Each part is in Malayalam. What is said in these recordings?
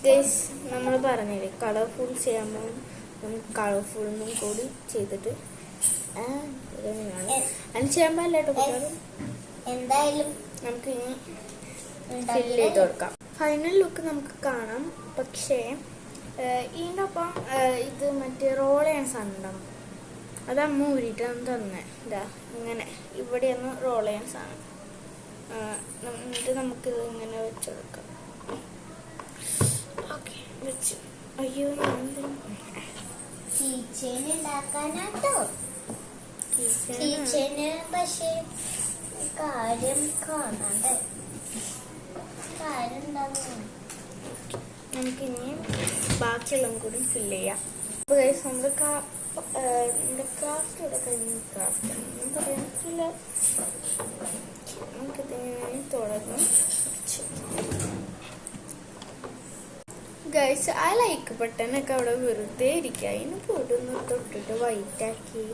ഗൈസ് നമ്മൾ പറഞ്ഞില്ലേ കളർഫുൾ ചെയ്യാമ്പോൾ നമുക്ക് കളർഫുള്ളും കൂടി ചെയ്തിട്ട് അത് ചെയ്യാൻ പാടില്ല കേട്ടോ. എന്തായാലും നമുക്ക് ഇനി ഫില്ല് ചെയ്ത് കൊടുക്കാം. ഫൈനൽ ലുക്ക് നമുക്ക് കാണാം. പക്ഷേ ഇതിൻ്റെ ഒപ്പം ഇത് മറ്റേ റോൾ ചെയ്യാൻ സാധനം ഉണ്ടാവും. അത് അമ്മ ഊരിയിട്ടാണ് തന്നെ. ഇതാ ഇങ്ങനെ ഇവിടെയൊന്ന് റോൾ ചെയ്യാൻ സാധനം. എന്നിട്ട് നമുക്കിത് ഇങ്ങനെ വെച്ചെടുക്കാം. ഓക്കെ വെച്ചു. അയ്യോ കീച്ചെയിൻ ഉണ്ടാക്കാനാട്ടോ. കീച്ചെയിന് പക്ഷേ കാര്യം കാണാണ്ട് കാര്യം ഉണ്ടാകും. നമുക്കിനി ബാക്കിയെല്ലാം കൂടി ഫില്ല് ചെയ്യാം. അപ്പോൾ ഗൈസ് നമ്മുടെ ക്രാഫ്റ്റ് ഇവിടെ കഴിഞ്ഞ ക്രാഫ്റ്റ് ഒന്നും പറയാൻ പറ്റില്ല. നമുക്കിതിങ്ങനെ തുടങ്ങും. ഗൈസ് ആ ലൈക്ക് ബട്ടനൊക്കെ അവിടെ വെറുതെ ഇരിക്കുക. അതിന് പോയിട്ടൊന്ന് തൊട്ടിട്ട് വൈറ്റ് ആക്കിയോ?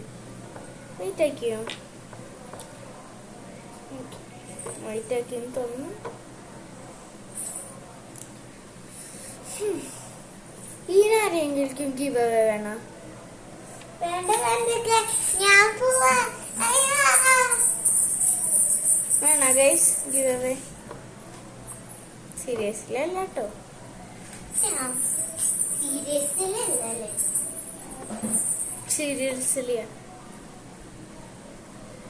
വൈറ്റ് ആക്കിയെന്ന് തോന്നുന്നു. ഇതിനാരെങ്കിലും ഗിവ് അവേ വേണം? വേണ ഗൈസ് ഗിവ് അവേ? സീരിയസ്ലി അല്ല കേട്ടോ. സീരിയസ്ലി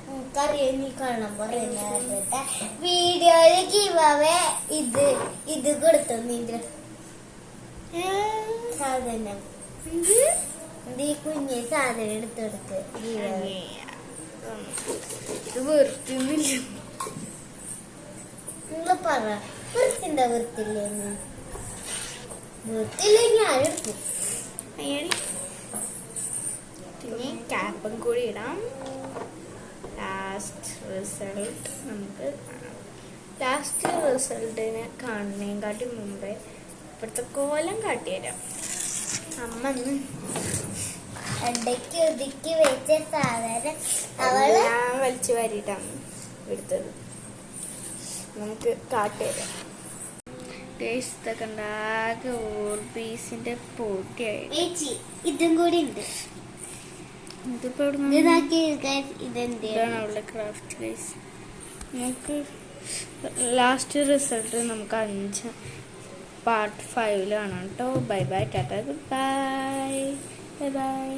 എനിക്കറിയാം നീ കാണാൻ പറയുന്ന വീഡിയോയില് ഗിവ് അവേ ഇത് കൊടുത്തു. നിന്റെ സാധനം ഈ കുഞ്ഞ് സാധനം എടുത്തെടുത്ത് ഇത് വെറുത്തുന്നില്ല. നിങ്ങൾ പറ വൃത്തിണ്ടാ? വൃത്തില്ലേന്ന് വൃത്തില്ലെങ്കിൽ ആരെടുത്തു? ഇനി ക്യാപ്പും കൂടി ഇടാം. ലാസ്റ്റ് റിസൾട്ട് നമുക്ക് ലാസ്റ്റ് റിസൾട്ടിനെ കാണുന്നതിനെക്കാട്ടി മുമ്പേ ഇപ്പോഴത്തെ കോലം കാട്ടിത്തരാം. അമ്മ ഇടയ്ക്ക് ഒതുക്കി വെച്ച സാധനം ഞാൻ വലിച്ചു വാരിയിട്ടാണ് എടുത്തത്. നമുക്ക് കാട്ടിത്തരാം. ടേസ്റ്റ് കണ്ടാകെ ഓർബീസിന്റെ പൊടിയായി. ഇതും കൂടി ഉണ്ട്. ഇതാണ് അവളുടെ ക്രാഫ്റ്റ് ഗൈസ്. നമുക്ക് ലാസ്റ്റ് റിസൾട്ട് നമുക്ക് 5 പാർട്ട് 5 കാണാം കേട്ടോ. Bye bye, Tata, good bye, bye bye.